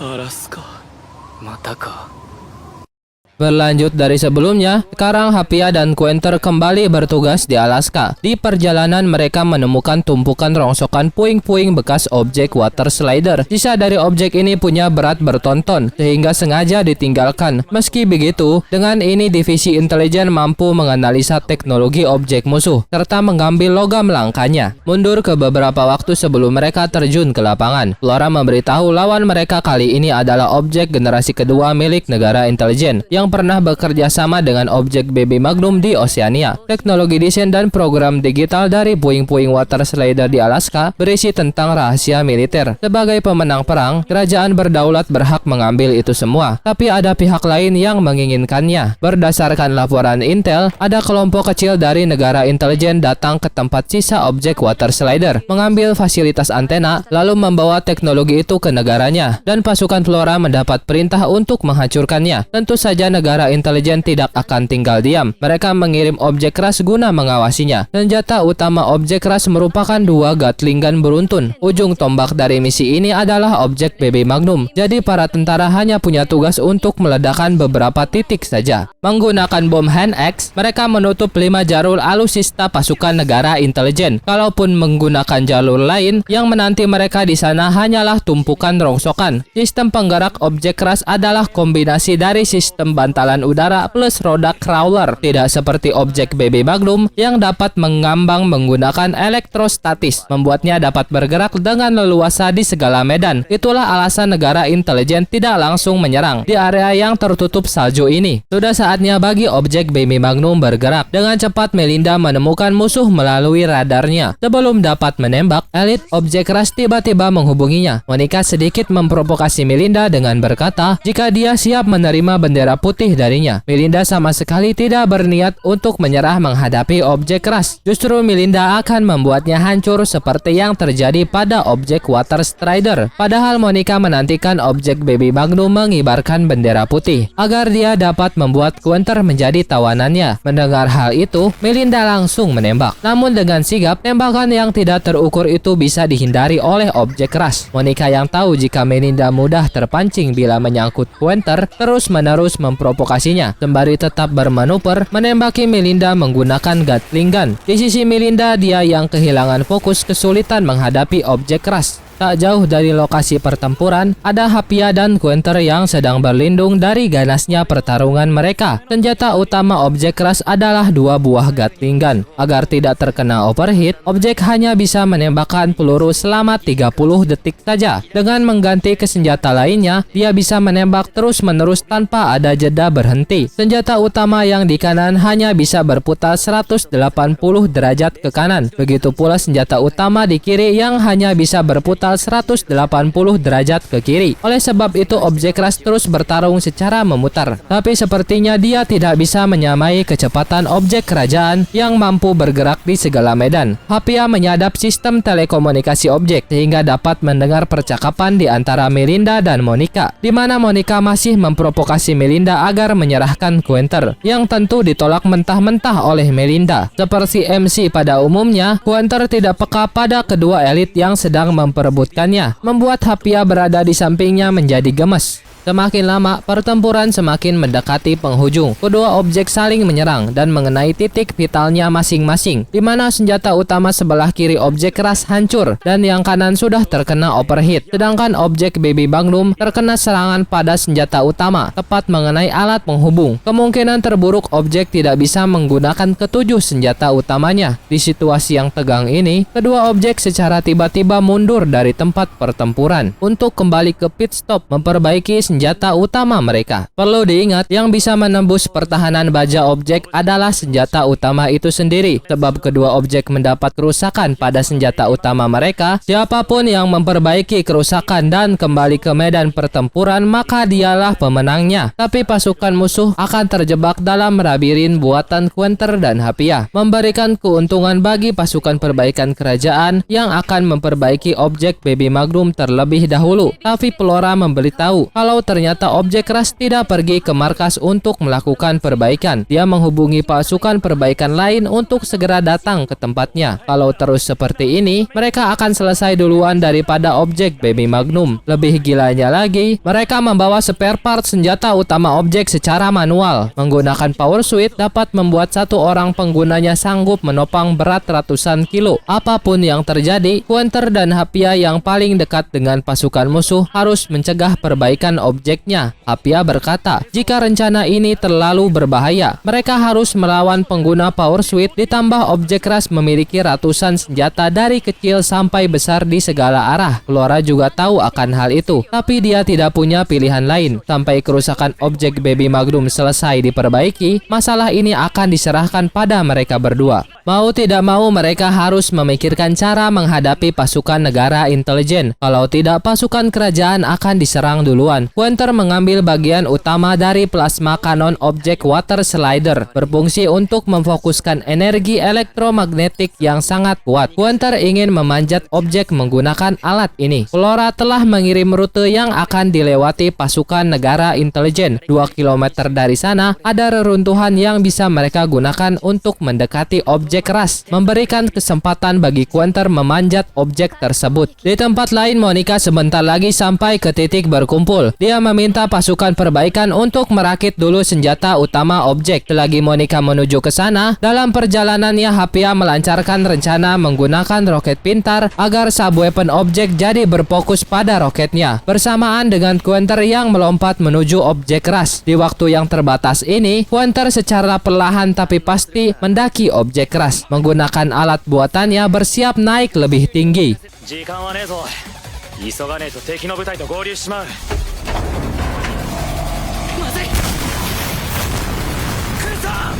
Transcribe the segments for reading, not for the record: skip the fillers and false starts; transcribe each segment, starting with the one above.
アラスカ、またか。 Berlanjut dari sebelumnya, sekarang Hapia dan Quenter kembali bertugas di Alaska. Di perjalanan mereka menemukan tumpukan rongsokan puing-puing bekas objek water slider. Sisa dari objek ini punya berat bertonton, sehingga sengaja ditinggalkan. Meski begitu, dengan ini divisi intelijen mampu menganalisa teknologi objek musuh, serta mengambil logam langkanya. Mundur ke beberapa waktu sebelum mereka terjun ke lapangan, Flora memberitahu lawan mereka kali ini adalah objek generasi kedua milik negara intelijen yang pernah bekerja sama dengan objek Baby Magnum di Oceania. Teknologi desain dan program digital dari puing-puing water slider di Alaska berisi tentang rahasia militer. Sebagai pemenang perang, kerajaan berdaulat berhak mengambil itu semua, tapi ada pihak lain yang menginginkannya. Berdasarkan laporan Intel, ada kelompok kecil dari negara intelijen datang ke tempat sisa objek water slider, mengambil fasilitas antena, lalu membawa teknologi itu ke negaranya, dan pasukan Flora mendapat perintah untuk menghancurkannya. Tentu saja negara intelijen tidak akan tinggal diam. Mereka mengirim objek keras guna mengawasinya. Senjata utama objek keras merupakan dua Gatling gun beruntun. Ujung tombak dari misi ini adalah objek Baby Magnum. Jadi para tentara hanya punya tugas untuk meledakkan beberapa titik saja. Menggunakan bom Hand Axe, mereka menutup 5 jalur alusista pasukan negara intelijen. Kalaupun menggunakan jalur lain, yang menanti mereka di sana hanyalah tumpukan rongsokan. Sistem penggerak objek keras adalah kombinasi dari sistem bantalan udara plus roda crawler, tidak seperti objek Baby Magnum yang dapat mengambang menggunakan elektrostatis, membuatnya dapat bergerak dengan leluasa di segala medan. Itulah alasan negara intelijen tidak langsung menyerang di area yang tertutup salju ini. Sudah saatnya bagi objek Baby Magnum bergerak. Dengan cepat Melinda menemukan musuh melalui radarnya. Sebelum dapat menembak, elit objek keras tiba-tiba menghubunginya. Monica sedikit memprovokasi Melinda dengan berkata jika dia siap menerima bendera putih darinya. Melinda sama sekali tidak berniat untuk menyerah menghadapi objek keras. Justru Melinda akan membuatnya hancur seperti yang terjadi pada objek water strider. Padahal Monica menantikan objek Baby Magnum mengibarkan bendera putih agar dia dapat membuat Quenter menjadi tawanannya. Mendengar hal itu, Melinda langsung menembak. Namun dengan sigap, tembakan yang tidak terukur itu bisa dihindari oleh objek keras. Monica yang tahu jika Melinda mudah terpancing bila menyangkut Quenter, terus-menerus memprovokasinya. Sembari tetap bermanuver, menembaki Melinda menggunakan Gatling gun. Di sisi Melinda, dia yang kehilangan fokus kesulitan menghadapi objek keras. Tak jauh dari lokasi pertempuran, ada Hapia dan Quenter yang sedang berlindung dari ganasnya pertarungan mereka. Senjata utama objek keras adalah 2 buah Gatling gun. Agar tidak terkena overheat, objek hanya bisa menembakkan peluru selama 30 detik saja. Dengan mengganti ke senjata lainnya, dia bisa menembak terus-menerus tanpa ada jeda berhenti. Senjata utama yang di kanan hanya bisa berputar 180 derajat ke kanan. Begitu pula senjata utama di kiri yang hanya bisa berputar 180 derajat ke kiri. Oleh sebab itu objek keras terus bertarung secara memutar. Tapi sepertinya dia tidak bisa menyamai kecepatan objek kerajaan yang mampu bergerak di segala medan. Hapia menyadap sistem telekomunikasi objek sehingga dapat mendengar percakapan di antara Melinda dan Monica, di mana Monica masih memprovokasi Melinda agar menyerahkan Quenter, yang tentu ditolak mentah-mentah oleh Melinda. Seperti MC pada umumnya, Quenter tidak peka pada kedua elit yang sedang memperebutkannya, membuat Hapia berada di sampingnya menjadi gemes. Semakin lama, pertempuran semakin mendekati penghujung. Kedua objek saling menyerang dan mengenai titik vitalnya masing-masing, di mana senjata utama sebelah kiri objek keras hancur dan yang kanan sudah terkena overheat. Sedangkan objek Baby Magnum terkena serangan pada senjata utama, tepat mengenai alat penghubung. Kemungkinan terburuk objek tidak bisa menggunakan ketujuh senjata utamanya. Di situasi yang tegang ini, kedua objek secara tiba-tiba mundur dari tempat pertempuran untuk kembali ke pit stop memperbaiki senjata utama mereka. Perlu diingat, yang bisa menembus pertahanan baja objek adalah senjata utama itu sendiri. Sebab kedua objek mendapat kerusakan pada senjata utama mereka, siapapun yang memperbaiki kerusakan dan kembali ke medan pertempuran, maka dialah pemenangnya. Tapi pasukan musuh akan terjebak dalam labirin buatan Quenter dan Hapia, memberikan keuntungan bagi pasukan perbaikan kerajaan yang akan memperbaiki objek Baby Magnum terlebih dahulu. Tapi Flora memberitahu kalau ternyata objek keras tidak pergi ke markas untuk melakukan perbaikan. Dia menghubungi pasukan perbaikan lain untuk segera datang ke tempatnya. Kalau terus seperti ini, mereka akan selesai duluan daripada objek Baby Magnum. Lebih gilanya lagi, mereka membawa spare part senjata utama objek secara manual. Menggunakan power suit dapat membuat satu orang penggunanya sanggup menopang berat ratusan kilo. Apapun yang terjadi, Quenter dan Hapia yang paling dekat dengan pasukan musuh harus mencegah perbaikan objeknya. Hapia berkata, jika rencana ini terlalu berbahaya, mereka harus melawan pengguna power suit, ditambah objek keras memiliki ratusan senjata dari kecil sampai besar di segala arah. Flora juga tahu akan hal itu, tapi dia tidak punya pilihan lain. Sampai kerusakan objek Baby Magnum selesai diperbaiki, masalah ini akan diserahkan pada mereka berdua. Mau tidak mau, mereka harus memikirkan cara menghadapi pasukan negara intelijen. Kalau tidak, pasukan kerajaan akan diserang duluan. Quenter mengambil bagian utama dari plasma kanon objek water slider, berfungsi untuk memfokuskan energi elektromagnetik yang sangat kuat. Quenter ingin memanjat objek menggunakan alat ini. Flora telah mengirim rute yang akan dilewati pasukan negara intelijen. 2 km dari sana, ada reruntuhan yang bisa mereka gunakan untuk mendekati objek keras, memberikan kesempatan bagi Quenter memanjat objek tersebut. Di tempat lain, Monica sebentar lagi sampai ke titik berkumpul. Dia meminta pasukan perbaikan untuk merakit dulu senjata utama objek. Selagi Monica menuju ke sana, dalam perjalanannya Hapia melancarkan rencana menggunakan roket pintar agar sub-weapon objek jadi berfokus pada roketnya, bersamaan dengan Quenter yang melompat menuju objek keras. Di waktu yang terbatas ini, Quenter secara perlahan tapi pasti mendaki objek keras. Menggunakan alat buatannya bersiap naik lebih tinggi. 時間はねえぞ。急がねえと敵の部隊と合流しちまう。まずい。クエンさん。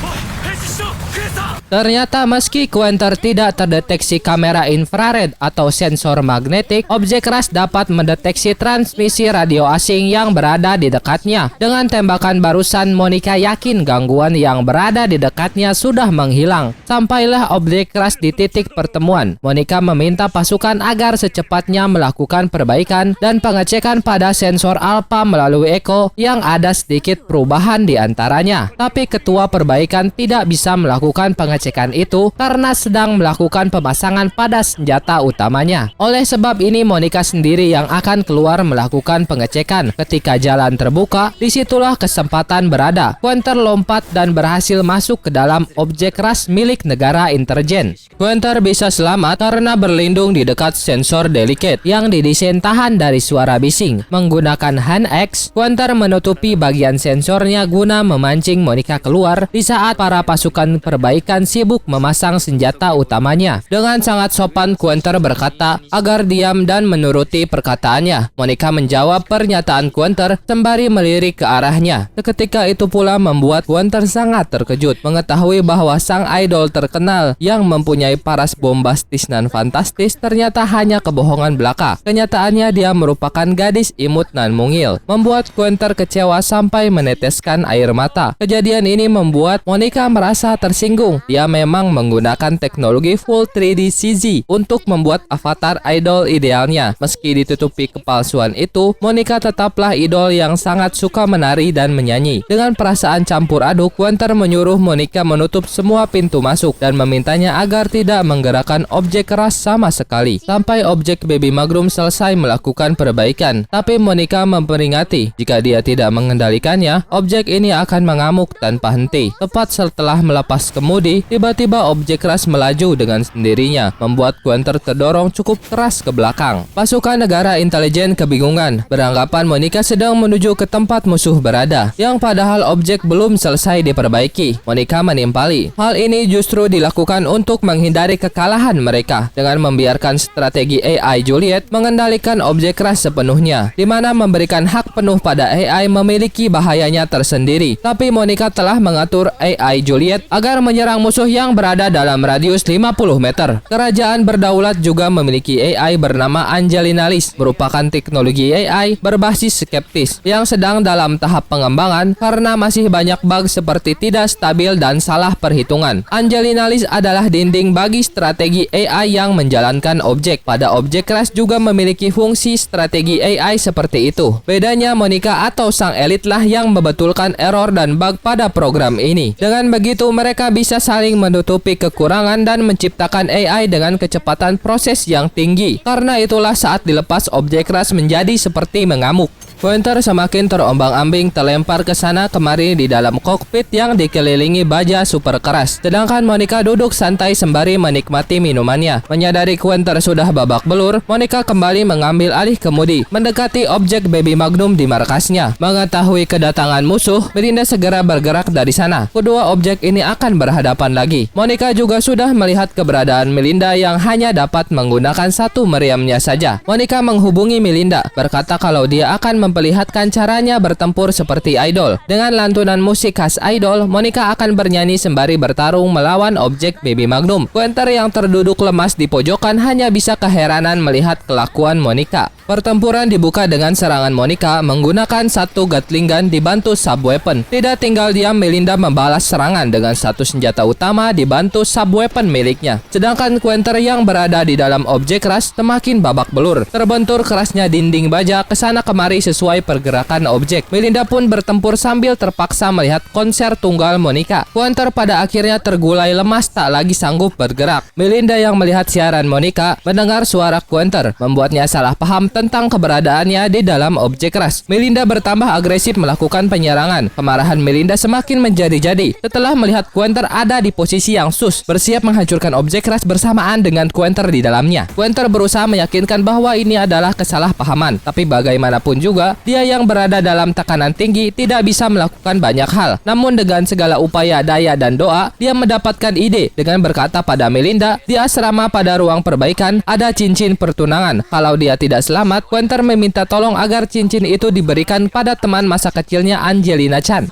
おい、変身しろ、クエンさん。 Ternyata meski Quenter tidak terdeteksi kamera infrared atau sensor magnetik, objek keras dapat mendeteksi transmisi radio asing yang berada di dekatnya. Dengan tembakan barusan, Monica yakin gangguan yang berada di dekatnya sudah menghilang. Sampailah objek keras di titik pertemuan. Monica meminta pasukan agar secepatnya melakukan perbaikan dan pengecekan pada sensor alpha melalui echo yang ada sedikit perubahan di antaranya. Tapi ketua perbaikan tidak bisa melakukan pengecekan itu karena sedang melakukan pemasangan pada senjata utamanya. Oleh sebab ini, Monica sendiri yang akan keluar melakukan pengecekan. Ketika jalan terbuka, disitulah kesempatan berada. Quenter lompat dan berhasil masuk ke dalam objek keras milik negara intelijen. Quenter bisa selamat karena berlindung di dekat sensor delicate yang didesain tahan dari suara bising. Menggunakan hand axe, Quenter menutupi bagian sensornya guna memancing Monica keluar di saat para pasukan perbaikan sibuk memasang senjata utamanya. Dengan sangat sopan, Quenter berkata agar diam dan menuruti perkataannya. Monica menjawab pernyataan Quenter sembari melirik ke arahnya. Seketika itu pula membuat Quenter sangat terkejut mengetahui bahwa sang idol terkenal yang mempunyai paras bombastis dan fantastis ternyata hanya kebohongan belaka. Kenyataannya dia merupakan gadis imut dan mungil, membuat Quenter kecewa sampai meneteskan air mata. Kejadian ini membuat Monica merasa tersinggung. Dia memang menggunakan teknologi full 3D CG untuk membuat avatar idol idealnya. Meski ditutupi kepalsuan itu, Monica tetaplah idol yang sangat suka menari dan menyanyi. Dengan perasaan campur aduk, Quenter menyuruh Monica menutup semua pintu masuk dan memintanya agar tidak menggerakkan objek keras sama sekali sampai objek Baby Magnum selesai melakukan perbaikan. Tapi Monica memperingati jika dia tidak mengendalikannya, objek ini akan mengamuk tanpa henti. Tepat setelah melepas kemudi, tiba-tiba objek keras melaju dengan sendirinya, membuat Quenter terdorong cukup keras ke belakang. Pasukan negara intelijen kebingungan, beranggapan Monica sedang menuju ke tempat musuh berada, yang padahal objek belum selesai diperbaiki. Monica menimpali. Hal ini justru dilakukan untuk menghindari kekalahan mereka, dengan membiarkan strategi AI Juliet mengendalikan objek keras sepenuhnya, di mana memberikan hak penuh pada AI memiliki bahayanya tersendiri. Tapi Monica telah mengatur AI Juliet agar menyerang musuh musuh yang berada dalam radius 50 meter. Kerajaan berdaulat juga memiliki AI bernama Angelinalis, merupakan teknologi AI berbasis skeptis yang sedang dalam tahap pengembangan karena masih banyak bug seperti tidak stabil dan salah perhitungan. Angelinalis adalah dinding bagi strategi AI yang menjalankan objek. Pada objek keras juga memiliki fungsi strategi AI seperti itu. Bedanya Monica atau sang elit lah yang membetulkan error dan bug pada program ini. Dengan begitu mereka bisa saling menutupi kekurangan dan menciptakan AI dengan kecepatan proses yang tinggi. Karena itulah saat dilepas objek keras menjadi seperti mengamuk. Quenter semakin terombang-ambing terlempar ke sana kemari di dalam kokpit yang dikelilingi baja super keras. Sedangkan Monica duduk santai sembari menikmati minumannya. Menyadari Quenter sudah babak belur, Monica kembali mengambil alih kemudi, mendekati objek baby Magnum di markasnya. Mengetahui kedatangan musuh, Melinda segera bergerak dari sana. Kedua objek ini akan berhadapan lagi. Monica juga sudah melihat keberadaan Melinda yang hanya dapat menggunakan satu meriamnya saja. Monica menghubungi Melinda, berkata kalau dia akan memperlihatkan caranya bertempur seperti idol. Dengan lantunan musik khas idol, Monica akan bernyanyi sembari bertarung melawan objek baby Magnum. Quenter yang terduduk lemas di pojokan hanya bisa keheranan melihat kelakuan Monica. Pertempuran dibuka dengan serangan Monica menggunakan satu Gatling gun dibantu subweapon. Tidak tinggal diam, Melinda membalas serangan dengan satu senjata utama dibantu subweapon miliknya. Sedangkan Quenter yang berada di dalam objek keras semakin babak belur. Terbentur kerasnya dinding baja kesana kemari sesuai pergerakan objek. Melinda pun bertempur sambil terpaksa melihat konser tunggal Monica. Quenter pada akhirnya tergulai lemas tak lagi sanggup bergerak. Melinda yang melihat siaran Monica mendengar suara Quenter, membuatnya salah paham tentang keberadaannya di dalam objek keras. Melinda bertambah agresif melakukan penyerangan. Kemarahan Melinda semakin menjadi-jadi setelah melihat Quenter ada di posisi yang sus, bersiap menghancurkan objek keras bersamaan dengan Quenter di dalamnya. Quenter berusaha meyakinkan bahwa ini adalah kesalahpahaman, tapi bagaimanapun juga, dia yang berada dalam tekanan tinggi tidak bisa melakukan banyak hal. Namun dengan segala upaya, daya, dan doa, dia mendapatkan ide dengan berkata pada Melinda, di asrama pada ruang perbaikan ada cincin pertunangan. Kalau dia tidak selamat, Quenter meminta tolong agar cincin itu diberikan pada teman masa kecilnya Angelina Chan.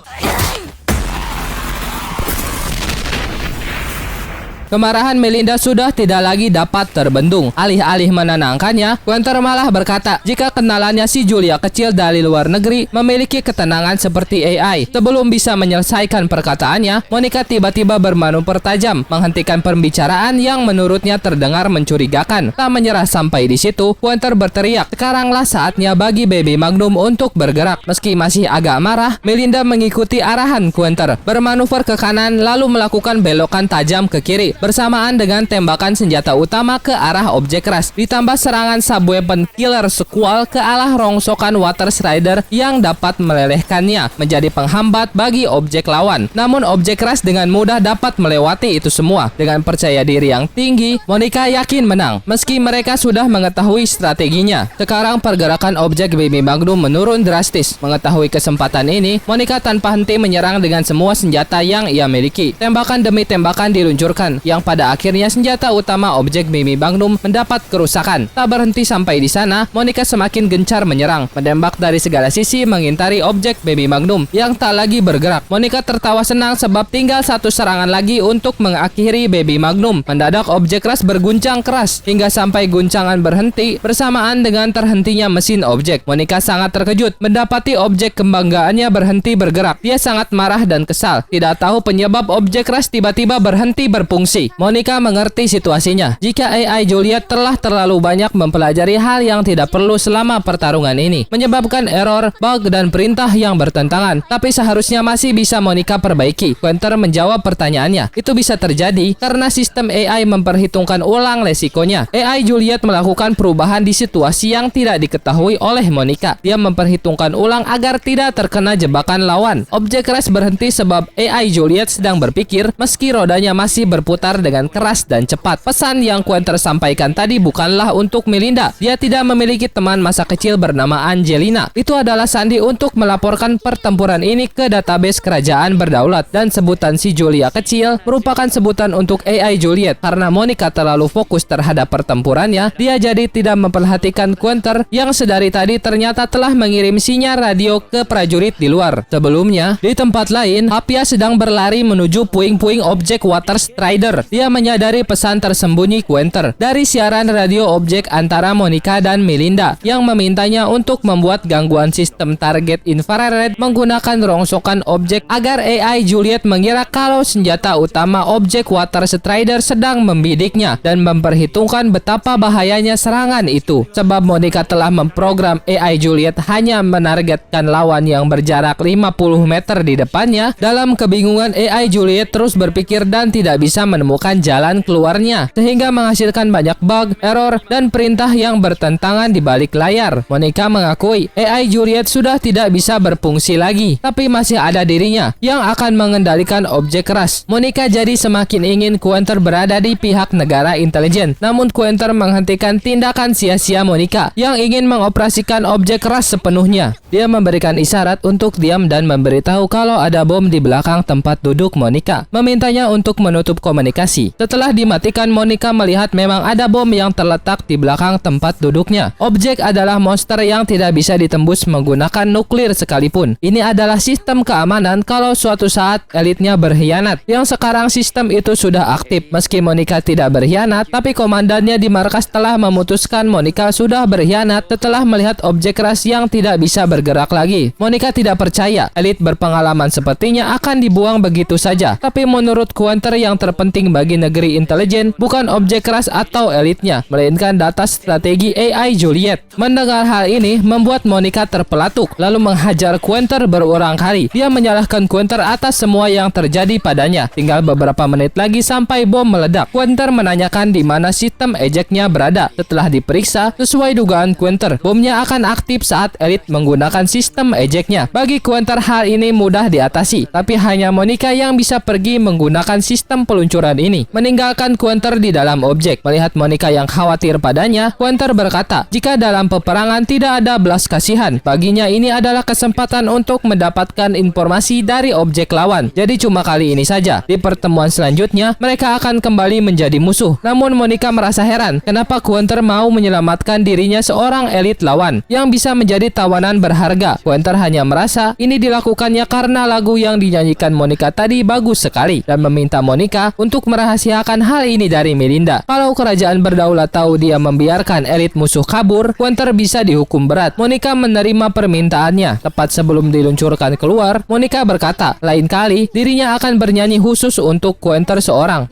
Kemarahan Melinda sudah tidak lagi dapat terbendung. Alih-alih menenangkannya, Quenter malah berkata jika kenalannya si Julia kecil dari luar negeri memiliki ketenangan seperti AI. Sebelum bisa menyelesaikan perkataannya, Monica tiba-tiba bermanuver tajam, menghentikan pembicaraan yang menurutnya terdengar mencurigakan. Tak menyerah sampai di situ, Quenter berteriak, sekaranglah saatnya bagi baby Magnum untuk bergerak. Meski masih agak marah, Melinda mengikuti arahan Quenter, bermanuver ke kanan lalu melakukan belokan tajam ke kiri, bersamaan dengan tembakan senjata utama ke arah objek keras, ditambah serangan subweapon killer squall ke arah rongsokan water strider yang dapat melelehkannya menjadi penghambat bagi objek lawan. Namun objek keras dengan mudah dapat melewati itu semua. Dengan percaya diri yang tinggi, Monica yakin menang meski mereka sudah mengetahui strateginya. Sekarang pergerakan objek baby Magnum menurun drastis. Mengetahui kesempatan ini, Monica tanpa henti menyerang dengan semua senjata yang ia miliki. Tembakan demi tembakan diluncurkan, yang pada akhirnya senjata utama objek baby Magnum mendapat kerusakan. Tak berhenti sampai di sana, Monica semakin gencar menyerang, menembak dari segala sisi mengintari objek baby Magnum yang tak lagi bergerak. Monica tertawa senang sebab tinggal satu serangan lagi untuk mengakhiri baby Magnum. Mendadak objek keras berguncang keras hingga sampai guncangan berhenti bersamaan dengan terhentinya mesin objek. Monica sangat terkejut mendapati objek kebanggaannya berhenti bergerak. Dia sangat marah dan kesal, tidak tahu penyebab objek keras tiba-tiba berhenti berfungsi. Monica mengerti situasinya. Jika AI Juliet telah terlalu banyak mempelajari hal yang tidak perlu selama pertarungan ini, menyebabkan error, bug, dan perintah yang bertentangan. Tapi seharusnya masih bisa Monica perbaiki. Quenter menjawab pertanyaannya. Itu bisa terjadi karena sistem AI memperhitungkan ulang resikonya. AI Juliet melakukan perubahan di situasi yang tidak diketahui oleh Monica. Dia memperhitungkan ulang agar tidak terkena jebakan lawan. Objek keras berhenti sebab AI Juliet sedang berpikir meski rodanya masih berputar bergetar dengan keras dan cepat. Pesan yang Quenter sampaikan tadi bukanlah untuk Melinda. Dia tidak memiliki teman masa kecil bernama Angelina. Itu adalah sandi untuk melaporkan pertempuran ini ke database kerajaan berdaulat, dan sebutan si Julia kecil merupakan sebutan untuk AI Juliet. Karena Monica terlalu fokus terhadap pertempurannya, dia jadi tidak memperhatikan Quenter yang sedari tadi ternyata telah mengirim sinyal radio ke prajurit di luar. Sebelumnya, di tempat lain, Hapia sedang berlari menuju puing-puing objek Water Strider. Dia menyadari pesan tersembunyi Quenter dari siaran radio objek antara Monica dan Melinda yang memintanya untuk membuat gangguan sistem target infrared menggunakan rongsokan objek agar AI Juliet mengira kalau senjata utama objek Water Strider sedang membidiknya dan memperhitungkan betapa bahayanya serangan itu. Sebab Monica telah memprogram AI Juliet hanya menargetkan lawan yang berjarak 50 meter di depannya. Dalam kebingungan, AI Juliet terus berpikir dan tidak bisa menemukan jalan keluarnya, sehingga menghasilkan banyak bug, error, dan perintah yang bertentangan di balik layar. Monica mengakui AI Juliet sudah tidak bisa berfungsi lagi, tapi masih ada dirinya yang akan mengendalikan objek keras. Monica jadi semakin ingin Quenter berada di pihak negara intelijen, namun Quenter menghentikan tindakan sia-sia Monica yang ingin mengoperasikan objek keras sepenuhnya. Dia memberikan isyarat untuk diam dan memberitahu kalau ada bom di belakang tempat duduk Monica, memintanya untuk menutup komunikasi. Setelah dimatikan, Monica melihat memang ada bom yang terletak di belakang tempat duduknya. Objek adalah monster yang tidak bisa ditembus menggunakan nuklir sekalipun. Ini adalah sistem keamanan kalau suatu saat elitnya berkhianat, yang sekarang sistem itu sudah aktif. Meski Monica tidak berkhianat, tapi komandannya di markas telah memutuskan Monica sudah berkhianat setelah melihat objek keras yang tidak bisa bergerak lagi. Monica tidak percaya elit berpengalaman sepertinya akan dibuang begitu saja. Tapi menurut Quenter, yang terpenting bagi negeri intelijen bukan objek keras atau elitnya, melainkan data strategi AI Juliet. Mendengar hal ini membuat Monica terpelatuk, lalu menghajar Quenter berulang kali. Dia menyalahkan Quenter atas semua yang terjadi padanya. Tinggal beberapa menit lagi sampai bom meledak. Quenter menanyakan di mana sistem ejeknya berada. Setelah diperiksa, sesuai dugaan Quenter, bomnya akan aktif saat elit menggunakan sistem ejeknya. Bagi Quenter, hal ini mudah diatasi, tapi hanya Monica yang bisa pergi menggunakan sistem peluncuran ini. Meninggalkan Quenter di dalam objek. Melihat Monica yang khawatir padanya, Quenter berkata, jika dalam peperangan tidak ada belas kasihan, baginya ini adalah kesempatan untuk mendapatkan informasi dari objek lawan. Jadi cuma kali ini saja. Di pertemuan selanjutnya, mereka akan kembali menjadi musuh. Namun Monica merasa heran, kenapa Quenter mau menyelamatkan dirinya seorang elit lawan yang bisa menjadi tawanan berharga. Quenter hanya merasa ini dilakukannya karena lagu yang dinyanyikan Monica tadi bagus sekali, dan meminta Monica untuk merahasiakan hal ini dari Melinda. Kalau kerajaan berdaulat tahu dia membiarkan elit musuh kabur, Quenter bisa dihukum berat. Monica menerima permintaannya. Tepat sebelum diluncurkan keluar, Monica berkata, lain kali dirinya akan bernyanyi khusus untuk Quenter seorang.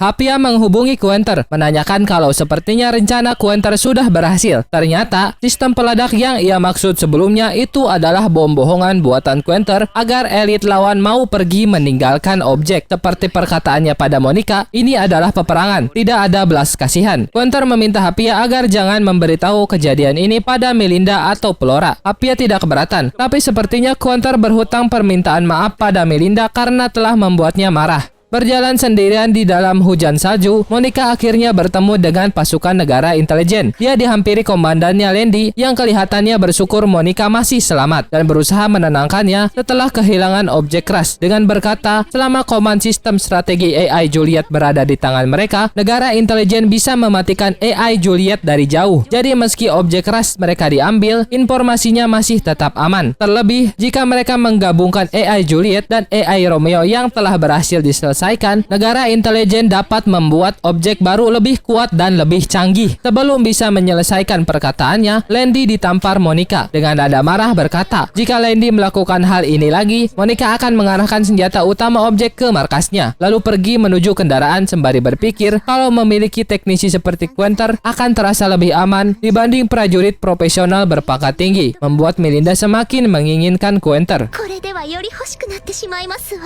Hapia menghubungi Quenter, menanyakan kalau sepertinya rencana Quenter sudah berhasil. Ternyata, sistem peledak yang ia maksud sebelumnya itu adalah bom bohongan buatan Quenter agar elit lawan mau pergi meninggalkan objek. Seperti perkataannya pada Monica, ini adalah peperangan, tidak ada belas kasihan. Quenter meminta Hapia agar jangan memberitahu kejadian ini pada Melinda atau Flora. Hapia tidak keberatan, tapi sepertinya Quenter berhutang permintaan maaf pada Melinda karena telah membuatnya marah. Berjalan sendirian di dalam hujan salju, Monica akhirnya bertemu dengan pasukan negara intelijen. Dia dihampiri komandannya Landy yang kelihatannya bersyukur Monica masih selamat dan berusaha menenangkannya setelah kehilangan objek keras dengan berkata, selama komand sistem strategi AI Juliet berada di tangan mereka, negara intelijen bisa mematikan AI Juliet dari jauh. Jadi meski objek keras mereka diambil, informasinya masih tetap aman. Terlebih jika mereka menggabungkan AI Juliet dan AI Romeo yang telah berhasil diselesaikan, negara intelijen dapat membuat objek baru lebih kuat dan lebih canggih. Sebelum bisa menyelesaikan perkataannya, Landy ditampar Monica dengan nada marah berkata, jika Landy melakukan hal ini lagi, Monica akan mengarahkan senjata utama objek ke markasnya, lalu pergi menuju kendaraan sembari berpikir kalau memiliki teknisi seperti Quenter akan terasa lebih aman dibanding prajurit profesional berpangkat tinggi, membuat Melinda semakin menginginkan Quenter. これではより欲しくなってしまいますわ。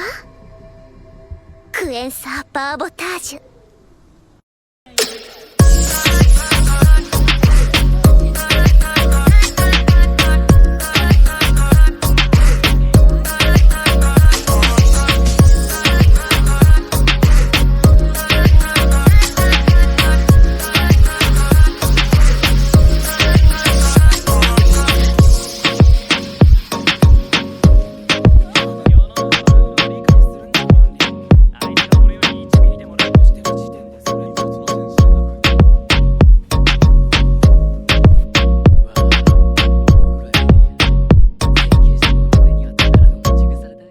クエンサーパーボタージュ